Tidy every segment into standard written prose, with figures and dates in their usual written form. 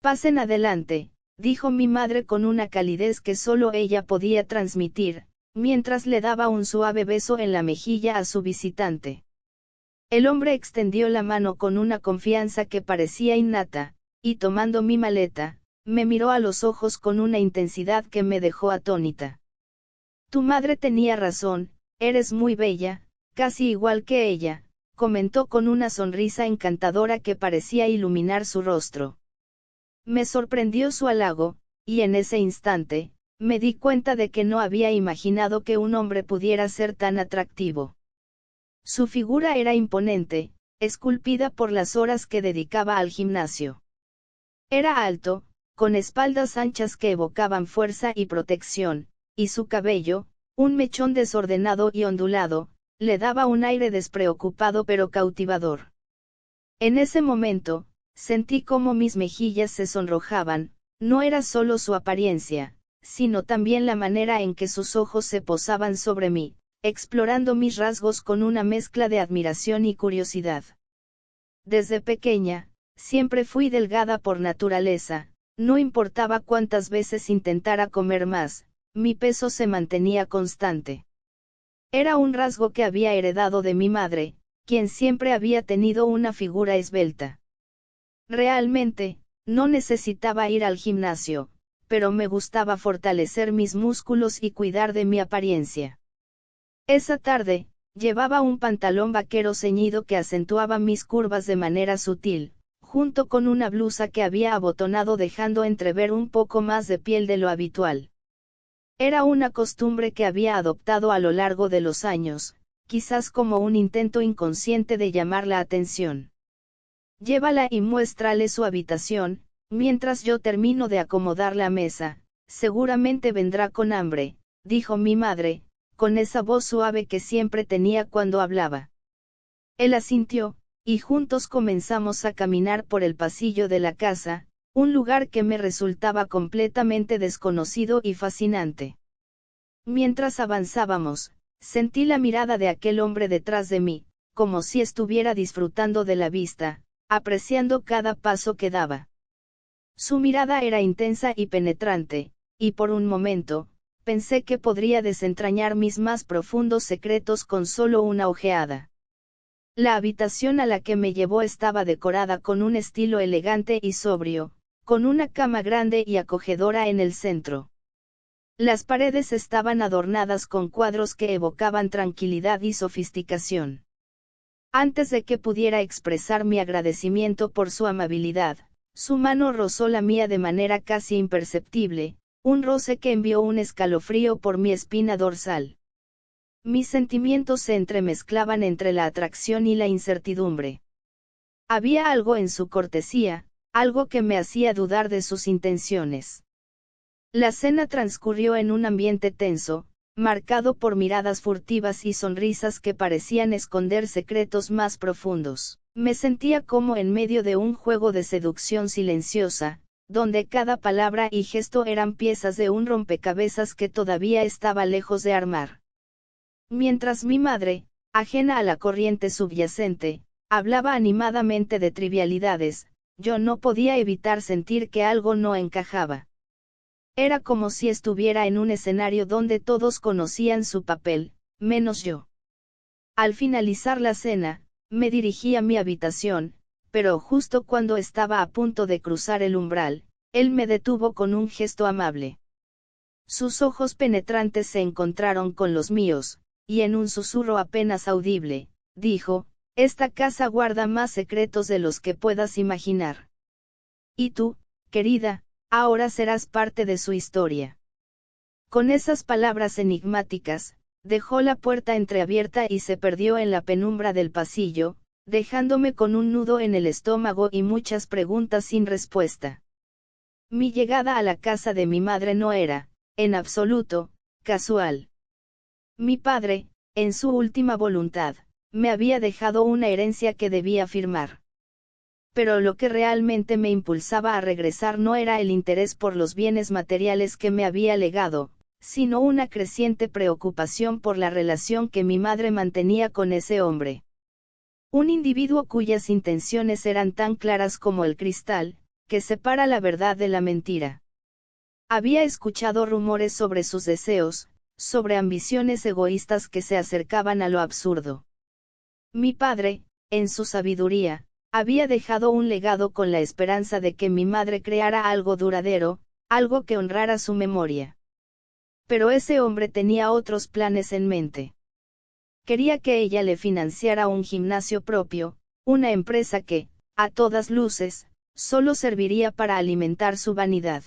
Pasen adelante, dijo mi madre con una calidez que solo ella podía transmitir, mientras le daba un suave beso en la mejilla a su visitante. El hombre extendió la mano con una confianza que parecía innata, y tomando mi maleta, me miró a los ojos con una intensidad que me dejó atónita. Tu madre tenía razón, eres muy bella, casi igual que ella, comentó con una sonrisa encantadora que parecía iluminar su rostro. Me sorprendió su halago, y en ese instante, me di cuenta de que no había imaginado que un hombre pudiera ser tan atractivo. Su figura era imponente, esculpida por las horas que dedicaba al gimnasio. Era alto, con espaldas anchas que evocaban fuerza y protección, y su cabello, un mechón desordenado y ondulado, le daba un aire despreocupado pero cautivador. En ese momento, sentí cómo mis mejillas se sonrojaban, no era solo su apariencia, sino también la manera en que sus ojos se posaban sobre mí, explorando mis rasgos con una mezcla de admiración y curiosidad. Desde pequeña, siempre fui delgada por naturaleza, no importaba cuántas veces intentara comer más, mi peso se mantenía constante. Era un rasgo que había heredado de mi madre, quien siempre había tenido una figura esbelta. Realmente, no necesitaba ir al gimnasio, pero me gustaba fortalecer mis músculos y cuidar de mi apariencia. Esa tarde, llevaba un pantalón vaquero ceñido que acentuaba mis curvas de manera sutil, junto con una blusa que había abotonado dejando entrever un poco más de piel de lo habitual. Era una costumbre que había adoptado a lo largo de los años, quizás como un intento inconsciente de llamar la atención. Llévala y muéstrale su habitación, mientras yo termino de acomodar la mesa, seguramente vendrá con hambre, dijo mi madre, con esa voz suave que siempre tenía cuando hablaba. Él asintió, y juntos comenzamos a caminar por el pasillo de la casa, un lugar que me resultaba completamente desconocido y fascinante. Mientras avanzábamos, sentí la mirada de aquel hombre detrás de mí, como si estuviera disfrutando de la vista, apreciando cada paso que daba. Su mirada era intensa y penetrante, y por un momento, pensé que podría desentrañar mis más profundos secretos con solo una ojeada. La habitación a la que me llevó estaba decorada con un estilo elegante y sobrio, con una cama grande y acogedora en el centro. Las paredes estaban adornadas con cuadros que evocaban tranquilidad y sofisticación. Antes de que pudiera expresar mi agradecimiento por su amabilidad, su mano rozó la mía de manera casi imperceptible, un roce que envió un escalofrío por mi espina dorsal. Mis sentimientos se entremezclaban entre la atracción y la incertidumbre. Había algo en su cortesía, algo que me hacía dudar de sus intenciones. La cena transcurrió en un ambiente tenso, marcado por miradas furtivas y sonrisas que parecían esconder secretos más profundos. Me sentía como en medio de un juego de seducción silenciosa, donde cada palabra y gesto eran piezas de un rompecabezas que todavía estaba lejos de armar. Mientras mi madre, ajena a la corriente subyacente, hablaba animadamente de trivialidades, yo no podía evitar sentir que algo no encajaba. Era como si estuviera en un escenario donde todos conocían su papel, menos yo. Al finalizar la cena, me dirigí a mi habitación, pero justo cuando estaba a punto de cruzar el umbral, él me detuvo con un gesto amable. Sus ojos penetrantes se encontraron con los míos, y en un susurro apenas audible, dijo, «Esta casa guarda más secretos de los que puedas imaginar. Y tú, querida, ahora serás parte de su historia». Con esas palabras enigmáticas, dejó la puerta entreabierta y se perdió en la penumbra del pasillo, dejándome con un nudo en el estómago y muchas preguntas sin respuesta. Mi llegada a la casa de mi madre no era, en absoluto, casual. Mi padre, en su última voluntad, me había dejado una herencia que debía firmar. Pero lo que realmente me impulsaba a regresar no era el interés por los bienes materiales que me había legado, sino una creciente preocupación por la relación que mi madre mantenía con ese hombre. Un individuo cuyas intenciones eran tan claras como el cristal, que separa la verdad de la mentira. Había escuchado rumores sobre sus deseos, sobre ambiciones egoístas que se acercaban a lo absurdo. Mi padre, en su sabiduría, había dejado un legado con la esperanza de que mi madre creara algo duradero, algo que honrara su memoria. Pero ese hombre tenía otros planes en mente. Quería que ella le financiara un gimnasio propio, una empresa que, a todas luces, solo serviría para alimentar su vanidad.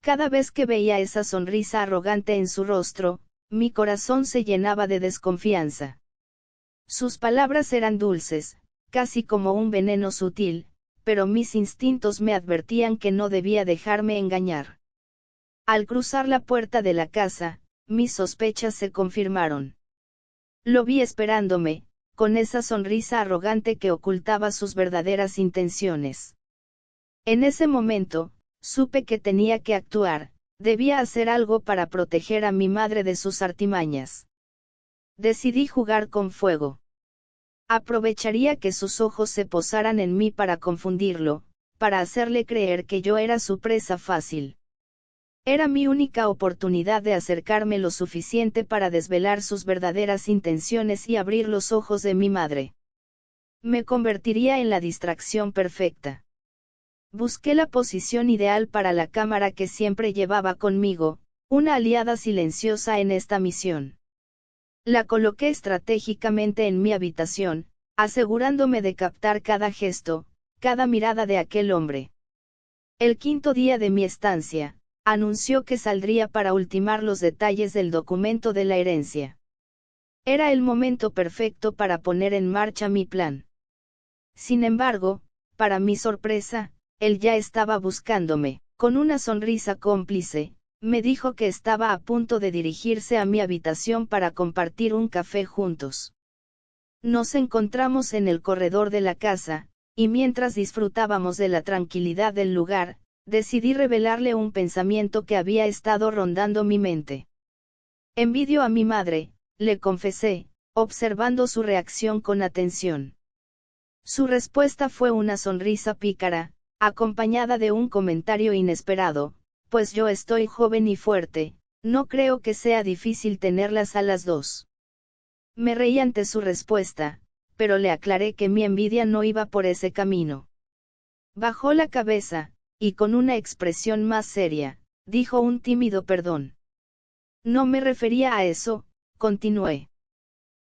Cada vez que veía esa sonrisa arrogante en su rostro, mi corazón se llenaba de desconfianza. Sus palabras eran dulces, casi como un veneno sutil, pero mis instintos me advertían que no debía dejarme engañar. Al cruzar la puerta de la casa, mis sospechas se confirmaron. Lo vi esperándome, con esa sonrisa arrogante que ocultaba sus verdaderas intenciones. En ese momento, supe que tenía que actuar, debía hacer algo para proteger a mi madre de sus artimañas. Decidí jugar con fuego. Aprovecharía que sus ojos se posaran en mí para confundirlo, para hacerle creer que yo era su presa fácil. Era mi única oportunidad de acercarme lo suficiente para desvelar sus verdaderas intenciones y abrir los ojos de mi madre. Me convertiría en la distracción perfecta. Busqué la posición ideal para la cámara que siempre llevaba conmigo, una aliada silenciosa en esta misión. La coloqué estratégicamente en mi habitación, asegurándome de captar cada gesto, cada mirada de aquel hombre. El quinto día de mi estancia, anunció que saldría para ultimar los detalles del documento de la herencia. Era el momento perfecto para poner en marcha mi plan. Sin embargo, para mi sorpresa, él ya estaba buscándome. Con una sonrisa cómplice, me dijo que estaba a punto de dirigirse a mi habitación para compartir un café juntos. Nos encontramos en el corredor de la casa, y mientras disfrutábamos de la tranquilidad del lugar, decidí revelarle un pensamiento que había estado rondando mi mente. Envidio a mi madre, le confesé, observando su reacción con atención. Su respuesta fue una sonrisa pícara, acompañada de un comentario inesperado: pues yo estoy joven y fuerte, no creo que sea difícil tenerlas a las dos. Me reí ante su respuesta, pero le aclaré que mi envidia no iba por ese camino. Bajó la cabeza, y con una expresión más seria, dijo un tímido perdón. No me refería a eso, continué.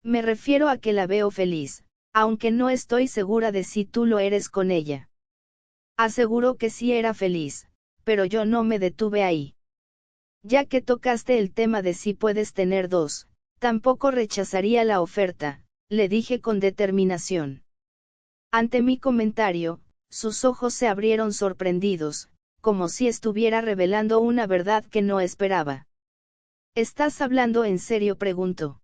Me refiero a que la veo feliz, aunque no estoy segura de si tú lo eres con ella. Aseguró que sí era feliz, pero yo no me detuve ahí. Ya que tocaste el tema de si puedes tener dos, tampoco rechazaría la oferta, le dije con determinación. Ante mi comentario, sus ojos se abrieron sorprendidos, como si estuviera revelando una verdad que no esperaba. ¿Estás hablando en serio?, preguntó.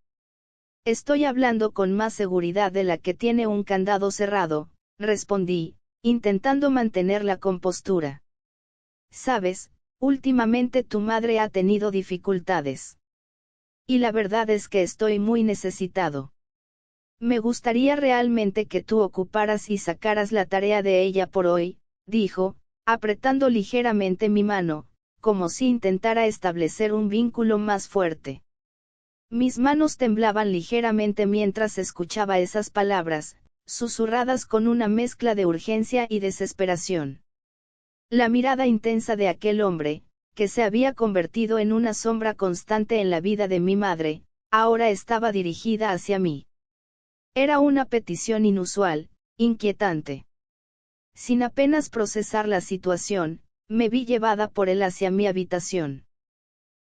Estoy hablando con más seguridad de la que tiene un candado cerrado, respondí, intentando mantener la compostura. Sabes, últimamente tu madre ha tenido dificultades. Y la verdad es que estoy muy necesitado. Me gustaría realmente que tú ocuparas y sacaras la tarea de ella por hoy, dijo, apretando ligeramente mi mano, como si intentara establecer un vínculo más fuerte. Mis manos temblaban ligeramente mientras escuchaba esas palabras, susurradas con una mezcla de urgencia y desesperación. La mirada intensa de aquel hombre, que se había convertido en una sombra constante en la vida de mi madre, ahora estaba dirigida hacia mí. Era una petición inusual, inquietante. Sin apenas procesar la situación, me vi llevada por él hacia mi habitación.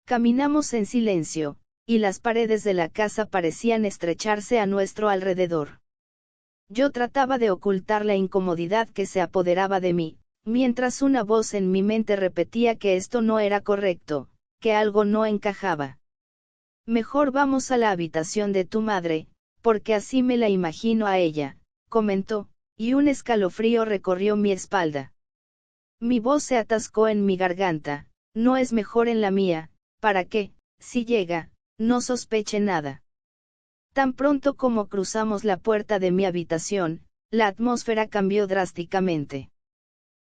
Caminamos en silencio, y las paredes de la casa parecían estrecharse a nuestro alrededor. Yo trataba de ocultar la incomodidad que se apoderaba de mí, mientras una voz en mi mente repetía que esto no era correcto, que algo no encajaba. Mejor vamos a la habitación de tu madre, porque así me la imagino a ella, comentó, y un escalofrío recorrió mi espalda. Mi voz se atascó en mi garganta: no es mejor en la mía, para que, si llega, no sospeche nada. Tan pronto como cruzamos la puerta de mi habitación, la atmósfera cambió drásticamente.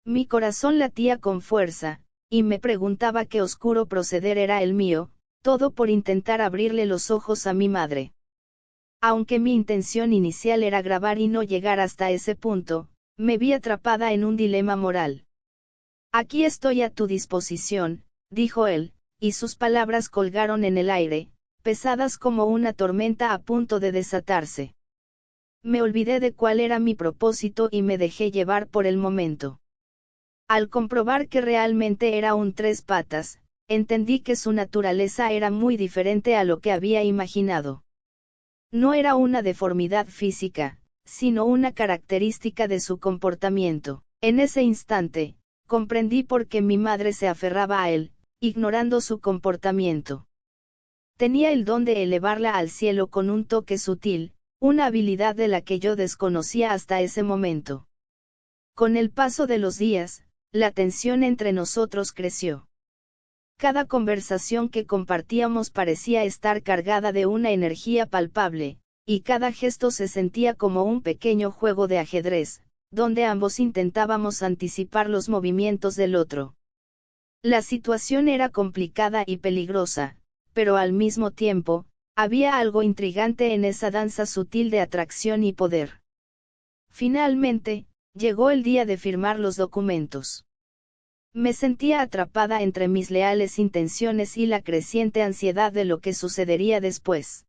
Mi corazón latía con fuerza, y me preguntaba qué oscuro proceder era el mío, todo por intentar abrirle los ojos a mi madre. Aunque mi intención inicial era grabar y no llegar hasta ese punto, me vi atrapada en un dilema moral. Aquí estoy a tu disposición, dijo él, y sus palabras colgaron en el aire, pesadas como una tormenta a punto de desatarse. Me olvidé de cuál era mi propósito y me dejé llevar por el momento. Al comprobar que realmente era un tres patas, entendí que su naturaleza era muy diferente a lo que había imaginado. No era una deformidad física, sino una característica de su comportamiento. En ese instante, comprendí por qué mi madre se aferraba a él, ignorando su comportamiento. Tenía el don de elevarla al cielo con un toque sutil, una habilidad de la que yo desconocía hasta ese momento. Con el paso de los días, la tensión entre nosotros creció. Cada conversación que compartíamos parecía estar cargada de una energía palpable, y cada gesto se sentía como un pequeño juego de ajedrez, donde ambos intentábamos anticipar los movimientos del otro. La situación era complicada y peligrosa, pero al mismo tiempo, había algo intrigante en esa danza sutil de atracción y poder. Finalmente, llegó el día de firmar los documentos. Me sentía atrapada entre mis leales intenciones y la creciente ansiedad de lo que sucedería después.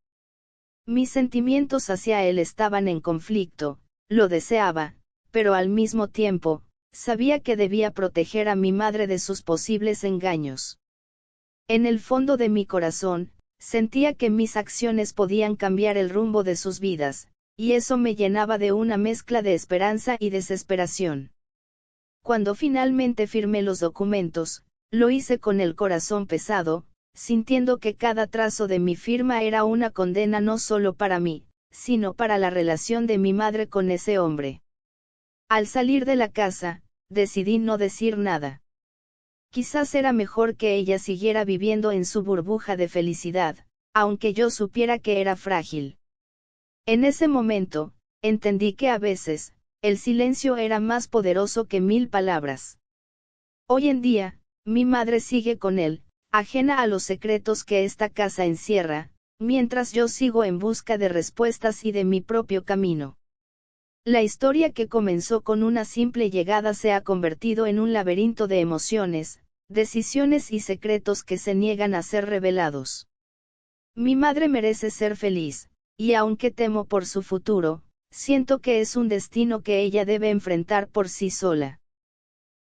Mis sentimientos hacia él estaban en conflicto, lo deseaba, pero al mismo tiempo, sabía que debía proteger a mi madre de sus posibles engaños. En el fondo de mi corazón, sentía que mis acciones podían cambiar el rumbo de sus vidas, y eso me llenaba de una mezcla de esperanza y desesperación. Cuando finalmente firmé los documentos, lo hice con el corazón pesado, sintiendo que cada trazo de mi firma era una condena no solo para mí, sino para la relación de mi madre con ese hombre. Al salir de la casa, decidí no decir nada. Quizás era mejor que ella siguiera viviendo en su burbuja de felicidad, aunque yo supiera que era frágil. En ese momento, entendí que a veces, el silencio era más poderoso que 1000 palabras. Hoy en día, mi madre sigue con él, ajena a los secretos que esta casa encierra, mientras yo sigo en busca de respuestas y de mi propio camino. La historia que comenzó con una simple llegada se ha convertido en un laberinto de emociones, decisiones y secretos que se niegan a ser revelados. Mi madre merece ser feliz, y aunque temo por su futuro, siento que es un destino que ella debe enfrentar por sí sola.